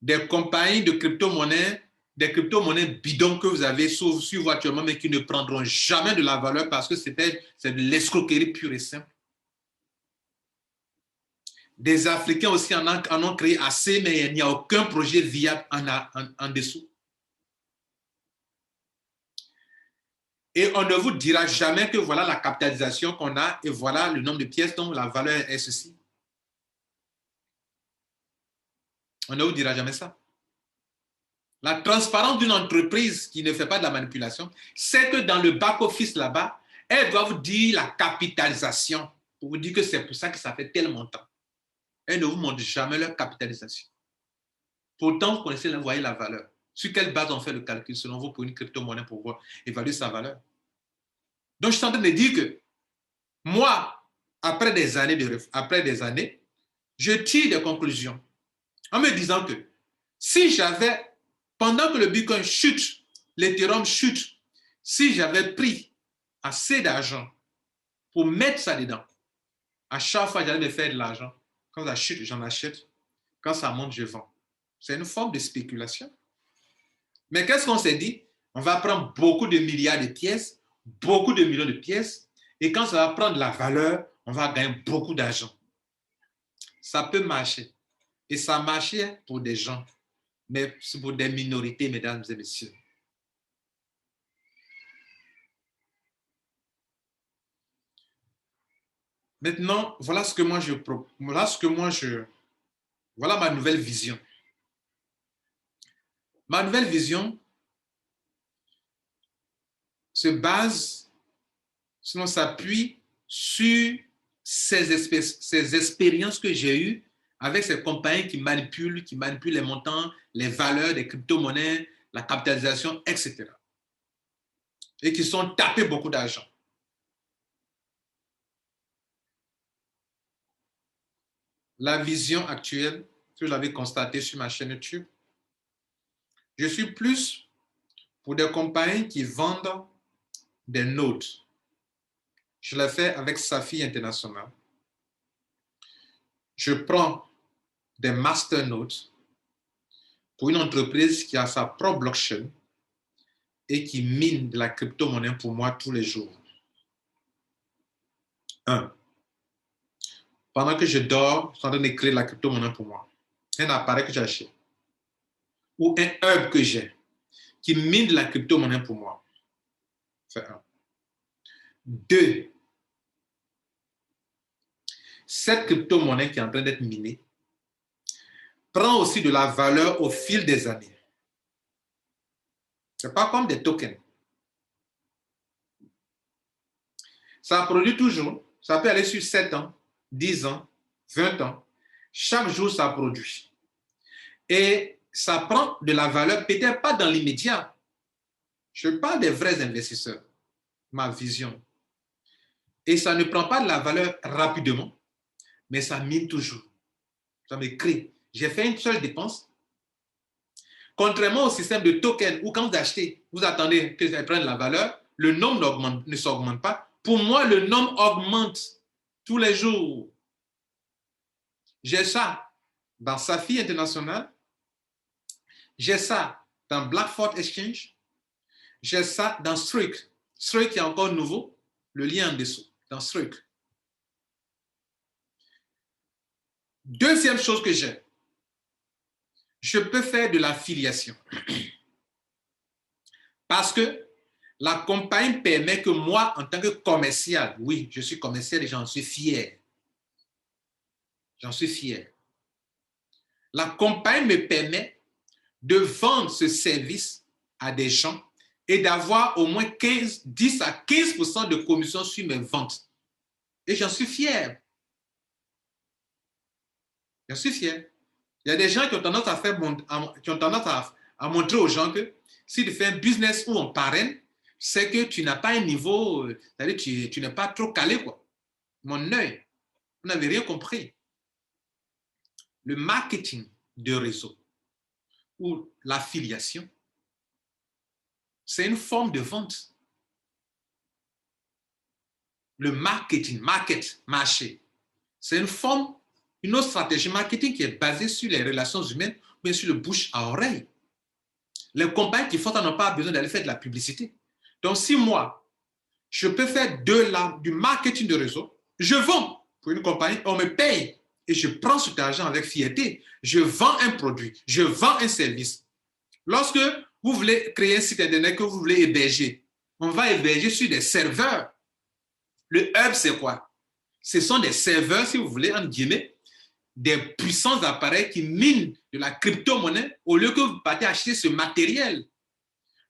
Des compagnies de crypto-monnaies, des crypto-monnaies bidons que vous avez suivre actuellement, mais qui ne prendront jamais de la valeur parce que c'est de l'escroquerie pure et simple. Des Africains aussi en ont créé assez, mais il n'y a aucun projet viable en dessous. Et on ne vous dira jamais que voilà la capitalisation qu'on a et voilà le nombre de pièces dont la valeur est ceci. On ne vous dira jamais ça. La transparence d'une entreprise qui ne fait pas de la manipulation, c'est que dans le back-office là-bas, elle doit vous dire la capitalisation pour vous dire que c'est pour ça que ça fait tel montant. Elle ne vous montre jamais leur capitalisation. Pourtant, vous connaissez, vous voyez la valeur. Sur quelle base on fait le calcul selon vous pour une crypto-monnaie pour voir évaluer sa valeur? Donc, je suis en train de dire que moi, après des années, je tire des conclusions en me disant que si j'avais, pendant que le Bitcoin chute, l'Ethereum chute, si j'avais pris assez d'argent pour mettre ça dedans. À chaque fois, j'allais me faire de l'argent. Quand ça chute, j'en achète. Quand ça monte, je vends. C'est une forme de spéculation. Mais qu'est-ce qu'on s'est dit? On va prendre beaucoup de milliards de pièces, beaucoup de millions de pièces, et quand ça va prendre de la valeur, on va gagner beaucoup d'argent. Ça peut marcher. Et ça marchait pour des gens, mais c'est pour des minorités, mesdames et messieurs. Maintenant, voilà ce que moi je propose. Voilà ma nouvelle vision. Ma nouvelle vision se base, sinon s'appuie sur ces expériences que j'ai eues avec ces compagnies qui manipulent les montants, les valeurs des crypto-monnaies, la capitalisation, etc. Et qui sont tapés beaucoup d'argent. La vision actuelle, que vous l'avez constaté sur ma chaîne YouTube, je suis plus pour des compagnies qui vendent des notes. Je l'ai fait avec Safi International. Je prends des master notes pour une entreprise qui a sa propre blockchain et qui mine de la crypto-monnaie pour moi tous les jours. 1. Pendant que je dors, je suis en train de créer de la crypto-monnaie pour moi. Un appareil que j'achète ou un hub que j'ai qui mine de la crypto-monnaie pour moi. C'est 1. 2. Cette crypto-monnaie qui est en train d'être minée prend aussi de la valeur au fil des années. Ce n'est pas comme des tokens. Ça produit toujours. Ça peut aller sur 7 ans, 10 ans, 20 ans. Chaque jour, ça produit. Et ça prend de la valeur, peut-être pas dans l'immédiat. Je parle des vrais investisseurs, ma vision. Et ça ne prend pas de la valeur rapidement, mais ça mine toujours. Ça me crée. J'ai fait une seule dépense. Contrairement au système de token où quand vous achetez, vous attendez que ça prenne de la valeur, le nombre ne s'augmente pas. Pour moi, le nombre augmente tous les jours. J'ai ça dans Safi International. J'ai ça dans Blackford Exchange. J'ai ça dans Streak. Streak est encore nouveau. Le lien en dessous, dans Streak. Deuxième chose que j'ai, je peux faire de l'affiliation. Parce que la compagnie permet que moi, en tant que commercial, oui, je suis commercial et j'en suis fier. J'en suis fier. La compagnie me permet de vendre ce service à des gens et d'avoir au moins 10 à 15% de commission sur mes ventes. Et j'en suis fier. J'en suis fier. Il y a des gens qui ont tendance à montrer aux gens que si tu fais un business où on parraine, c'est que tu n'as pas un niveau, c'est-à-dire tu n'es pas trop calé, quoi. Mon œil, vous n'avez rien compris. Le marketing de réseau ou l'affiliation, c'est une forme de vente. Le marketing, marché, c'est une autre stratégie marketing qui est basée sur les relations humaines, mais sur le bouche à oreille. Les compagnies qui font ça n'ont pas besoin d'aller faire de la publicité. Donc, si moi, je peux faire du marketing de réseau, je vends pour une compagnie, on me paye et je prends cet argent avec fierté. Je vends un produit, je vends un service. Lorsque vous voulez créer un site internet que vous voulez héberger, on va héberger sur des serveurs. Le hub, c'est quoi? Ce sont des serveurs, si vous voulez, entre guillemets, des puissants appareils qui minent de la crypto-monnaie au lieu que vous partez acheter ce matériel.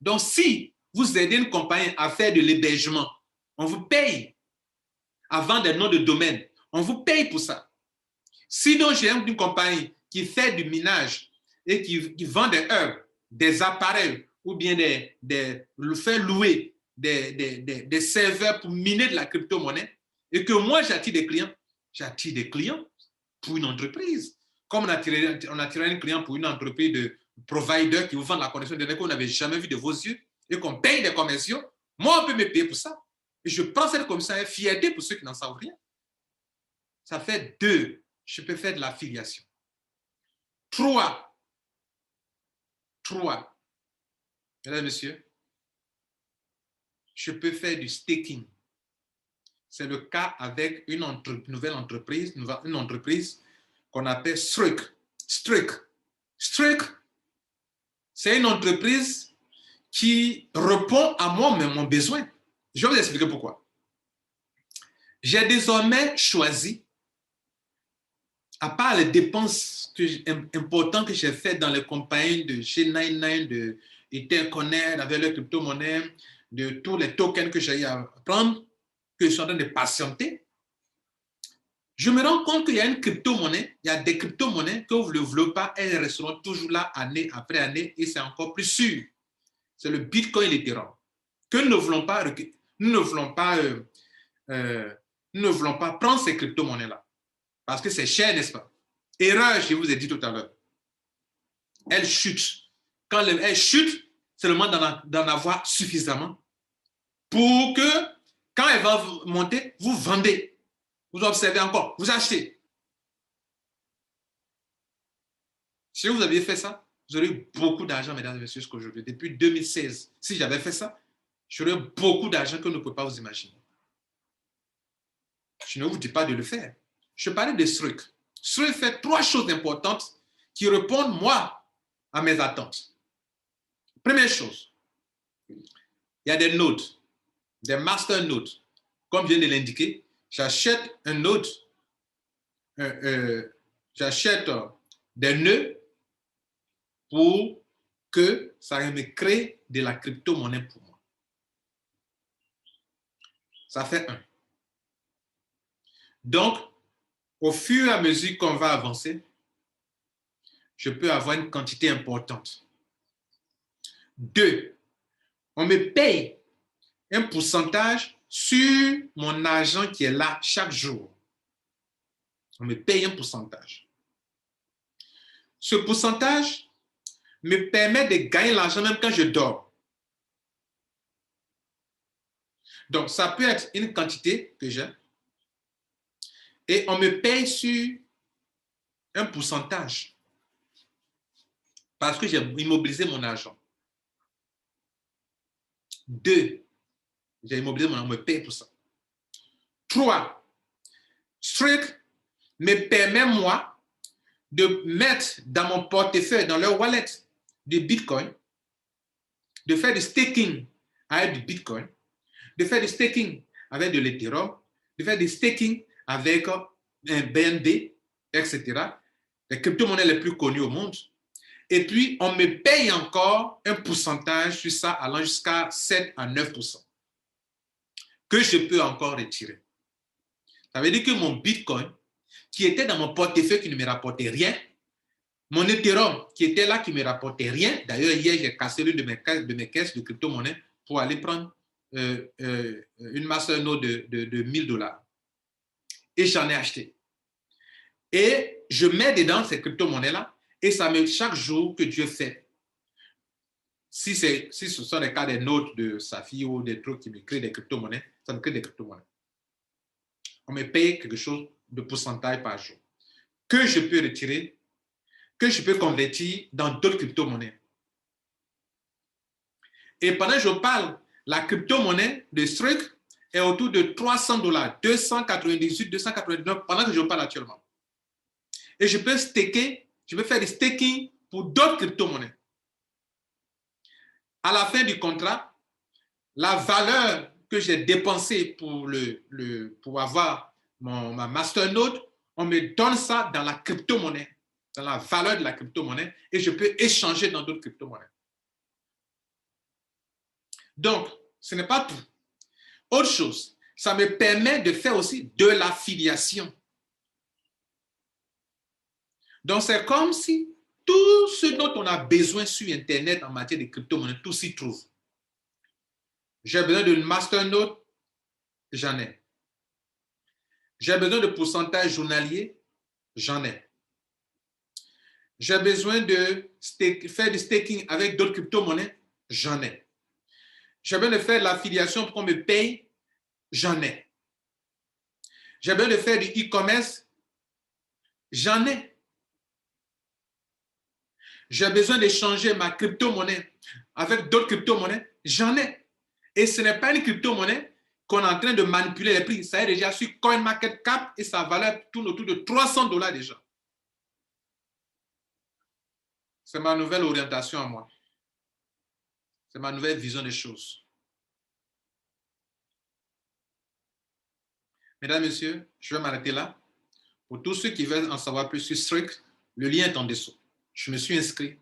Donc, si vous aidez une compagnie à faire de l'hébergement, on vous paye à vendre des noms de domaine. On vous paye pour ça. Sinon, j'ai une compagnie qui fait du minage et qui vend des hubs, des appareils ou bien fait louer des serveurs pour miner de la crypto-monnaie et que moi, j'attire des clients pour une entreprise. Comme on attirait un client pour une entreprise de provider qui vous vend la connexion de que vous n'avez jamais vu de vos yeux et qu'on paye des commerciaux, moi, on peut me payer pour ça. Et je prends cette commission avec fierté pour ceux qui n'en savent rien. Ça fait 2. Je peux faire de l'affiliation. 3. Mesdames et messieurs, je peux faire du staking. C'est le cas avec une nouvelle entreprise, une entreprise qu'on appelle Streak. Streak, c'est une entreprise qui répond à mon besoin. Je vais vous expliquer pourquoi. J'ai désormais choisi, à part les dépenses importantes que j'ai faites dans les compagnies de G99, de Etherconnect, avec les crypto-monnaies, de tous les tokens que j'ai eu à prendre, que je suis en train de patienter, je me rends compte qu'il y a une crypto-monnaie, il y a des crypto-monnaies que vous ne le voulez pas, elles resteront toujours là année après année et c'est encore plus sûr. C'est le Bitcoin et l'Ethereum. Que nous ne voulons pas, nous ne voulons pas prendre ces crypto-monnaies-là. Parce que c'est cher, n'est-ce pas? Erreur, je vous ai dit tout à l'heure. Elles chutent. Quand elles chutent, c'est le moment d'en avoir suffisamment pour que, quand elles vont monter, vous vendez. Vous observez encore, vous achetez. Si vous aviez fait ça, vous auriez eu beaucoup d'argent, mesdames et messieurs, qu'aujourd'hui. Depuis 2016, si j'avais fait ça, j'aurais eu beaucoup d'argent que vous ne pouvez pas vous imaginer. Je ne vous dis pas de le faire. Je parlais de Streak. Streak fait 3 choses importantes qui répondent, moi, à mes attentes. Première chose, il y a des nodes, des master nodes. Comme je viens de l'indiquer, j'achète un node, j'achète des nœuds pour que ça me crée de la crypto-monnaie pour moi. Ça fait 1. Donc, au fur et à mesure qu'on va avancer, je peux avoir une quantité importante. 2, on me paye un pourcentage sur mon argent qui est là chaque jour. On me paye un pourcentage. Ce pourcentage me permet de gagner l'argent même quand je dors. Donc, ça peut être une quantité que j'ai et on me paye sur un pourcentage parce que j'ai immobilisé mon argent. 2, j'ai immobilisé mon argent, on me paye pour ça. 3, Streak me permet, moi, de mettre dans mon portefeuille, dans leur wallet, du Bitcoin, de faire du staking avec du Bitcoin, de faire du staking avec de l'Ethereum, de faire du staking avec un BNB, etc. Les crypto-monnaies les plus connues au monde. Et puis, on me paye encore un pourcentage sur ça allant jusqu'à 7 à 9% que je peux encore retirer. Ça veut dire que mon Bitcoin, qui était dans mon portefeuille qui ne me rapportait rien, mon Ethereum, qui était là, qui ne me rapportait rien. D'ailleurs, hier, j'ai cassé l'une de mes caisses de crypto-monnaie pour aller prendre une masternode de $1000. Et j'en ai acheté. Et je mets dedans ces crypto-monnaies-là et ça me, chaque jour que Dieu fait, si ce sont les cas des notes de Safi ou des trucs qui me créent des crypto-monnaies, ça me crée des crypto-monnaies. On me paye quelque chose de pourcentage par jour que je peux retirer, que je peux convertir dans d'autres crypto-monnaies. Et pendant que je parle, la crypto-monnaie de Streak est autour de $300, 298, 299 pendant que je parle actuellement. Et je peux staker, je peux faire du staking pour d'autres crypto-monnaies. À la fin du contrat, la valeur que j'ai dépensée pour avoir ma masternode, on me donne ça dans la crypto-monnaie, dans la valeur de la crypto-monnaie, et je peux échanger dans d'autres crypto-monnaies. Donc, ce n'est pas tout. Autre chose, ça me permet de faire aussi de l'affiliation. Donc, c'est comme si tout ce dont on a besoin sur Internet en matière de crypto-monnaie, tout s'y trouve. J'ai besoin d'une masternode, j'en ai. J'ai besoin de pourcentage journalier, j'en ai. J'ai besoin de faire du staking avec d'autres crypto-monnaies, j'en ai. J'ai besoin de faire l'affiliation pour qu'on me paye J'en ai. J'ai besoin de faire du e-commerce? J'en ai. J'ai besoin d'échanger ma crypto-monnaie avec d'autres crypto-monnaies? J'en ai. Et ce n'est pas une crypto-monnaie qu'on est en train de manipuler les prix. Ça est déjà sur CoinMarketCap et sa valeur tourne autour de $300 déjà. C'est ma nouvelle orientation à moi. C'est ma nouvelle vision des choses. Mesdames, Messieurs, je vais m'arrêter là. Pour tous ceux qui veulent en savoir plus sur Strix, le lien est en dessous. Je me suis inscrit.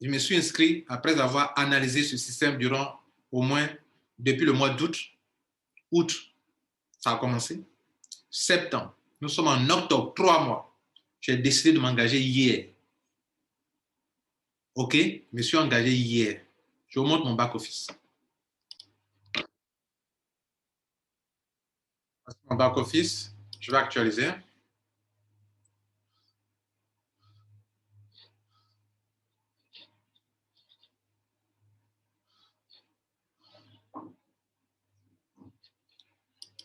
Je me suis inscrit après avoir analysé ce système durant au moins depuis le mois d'août. Août, ça a commencé. Septembre, nous sommes en octobre, 3 mois. J'ai décidé de m'engager hier. OK? Je me suis engagé hier. Je vous montre mon back-office. Mon back-office, je vais actualiser.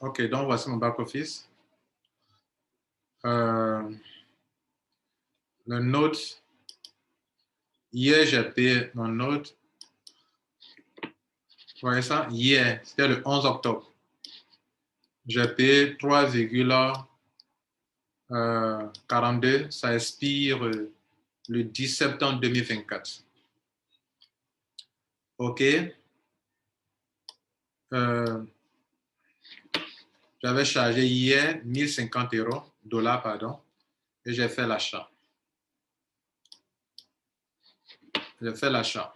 OK, donc voici mon back-office. Le note, hier j'ai payé mon note. Vous voyez ça? Hier, c'était le 11 octobre. J'ai payé 3,42. Ça expire le 10 septembre 2024. OK. J'avais chargé hier 1050 dollars, pardon, et j'ai fait l'achat. J'ai fait l'achat.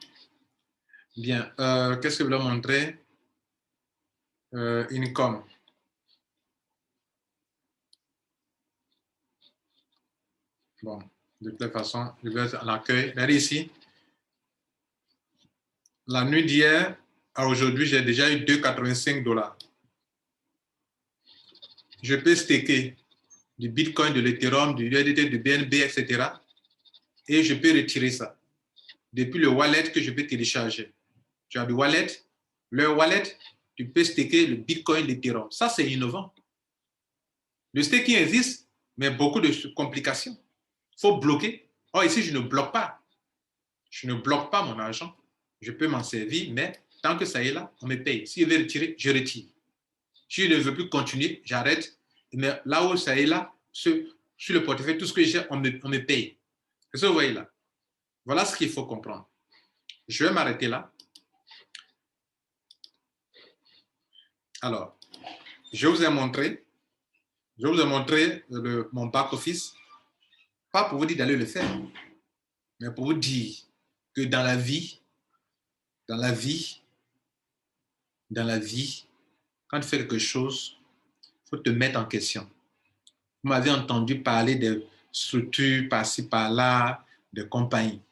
Bien, qu'est-ce que je voulais montrer? Income. Bon, de toute façon, je vais à l'accueil. Regardez ici. La nuit d'hier à aujourd'hui, j'ai déjà eu 2,85 dollars. Je peux staker du Bitcoin, de l'Ethereum, du USDT, du BNB, etc. Et je peux retirer ça depuis le wallet que je peux télécharger. Tu as du wallet. Le wallet, tu peux staker le Bitcoin, l'Ethereum. Ça, c'est innovant. Le staking existe, mais beaucoup de complications. Il faut bloquer. Or, ici, je ne bloque pas. Je ne bloque pas mon argent. Je peux m'en servir, mais tant que ça est là, on me paye. Si je veux retirer, je retire. Si je ne veux plus continuer, j'arrête. Mais là où ça est là, sur le portefeuille, tout ce que j'ai, on me paye. C'est ce que vous voyez là. Voilà ce qu'il faut comprendre. Je vais m'arrêter là. Alors, je vous ai montré mon back-office, pas pour vous dire d'aller le faire, mais pour vous dire que dans la vie, quand tu fais quelque chose, il faut te mettre en question. Vous m'avez entendu parler de structures par-ci, par-là, de compagnies.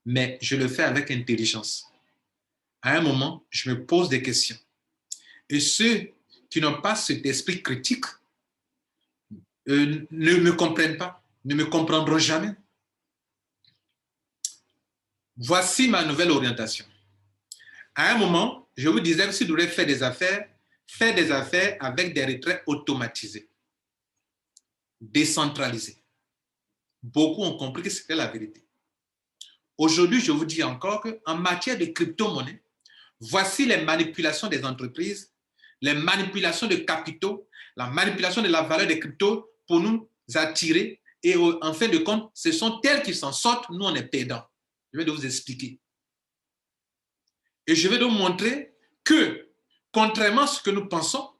Mais je le fais avec intelligence. À un moment, je me pose des questions. Et ceux qui n'ont pas cet esprit critique ne me comprennent pas, ne me comprendront jamais. Voici ma nouvelle orientation. À un moment, je vous disais que si vous voulez faire des affaires avec des retraits automatisés, décentralisés. Beaucoup ont compris que c'était la vérité. Aujourd'hui, je vous dis encore qu'en matière de crypto-monnaie, voici les manipulations des entreprises, les manipulations de capitaux, la manipulation de la valeur des cryptos pour nous attirer. Et en fin de compte, ce sont elles qui s'en sortent, nous on est perdants. Je vais vous expliquer. Et je vais vous montrer que, contrairement à ce que nous pensions,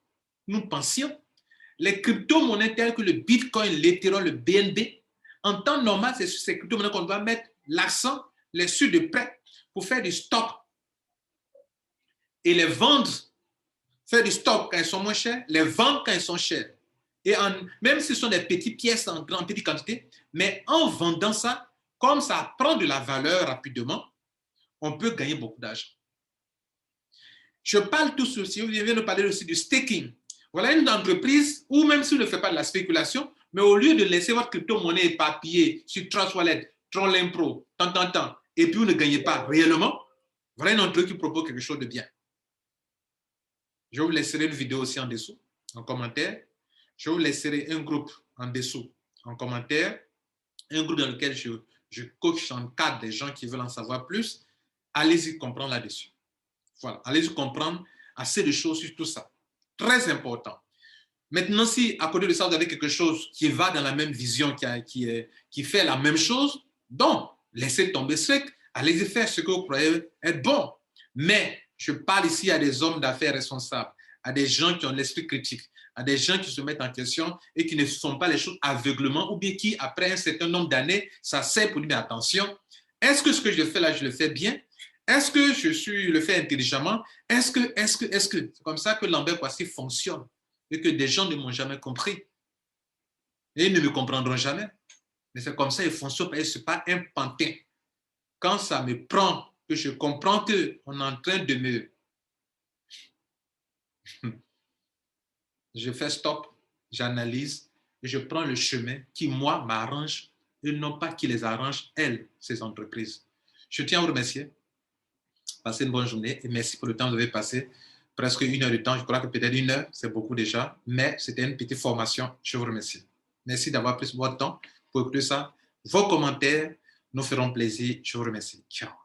les crypto-monnaies telles que le Bitcoin, l'Ethereum, le BNB, en temps normal, c'est sur ces crypto-monnaies qu'on doit mettre l'accent, les suivre de près pour faire du stock et les vendre, faire du stock quand ils sont moins chers, les vendre quand ils sont chers. Et même si ce sont des petites pièces en petite quantité, mais en vendant ça, comme ça prend de la valeur rapidement, on peut gagner beaucoup d'argent. Je parle tout ceci, vous venez de parler aussi du staking. Voilà une entreprise où même si vous ne faites pas de la spéculation, mais au lieu de laisser votre crypto-monnaie éparpillée sur Trust Wallet, Tron Impro, tant, et puis vous ne gagnez pas réellement, voilà une entreprise qui propose quelque chose de bien. Je vous laisserai une vidéo aussi en dessous, en commentaire. Je vous laisserai un groupe en dessous, en commentaire. Un groupe dans lequel je coach, j'encadre des gens qui veulent en savoir plus. Allez-y comprendre là-dessus. Voilà, allez-y comprendre assez de choses sur tout ça. Très important. Maintenant, si à côté de ça, vous avez quelque chose qui va dans la même vision, qui fait la même chose, donc, laissez tomber sec, allez-y faire ce que vous croyez être bon. Mais je parle ici à des hommes d'affaires responsables, à des gens qui ont l'esprit critique, à des gens qui se mettent en question et qui ne font pas les choses aveuglement, ou bien qui, après un certain nombre d'années, s'asseyent pour dire, mais attention, est-ce que ce que je fais là, je le fais bien? Est-ce que je le fais intelligemment? Est-ce que? C'est comme ça que Lambert Kouassi fonctionne et que des gens ne m'ont jamais compris. Et ils ne me comprendront jamais. Mais c'est comme ça, ils fonctionnent, parce que ce n'est pas un pantin. Quand ça me prend, que je comprends qu'on est en train de me... Je fais stop, j'analyse, et je prends le chemin qui, moi, m'arrange, et non pas qui les arrange, elles, ces entreprises. Je tiens à vous remercier. Passez une bonne journée et merci pour le temps que vous avez passé. Presque 1 heure de temps, je crois que peut-être 1 heure, c'est beaucoup déjà, mais c'était une petite formation. Je vous remercie. Merci d'avoir pris votre temps pour écouter ça. Vos commentaires nous feront plaisir. Je vous remercie. Ciao.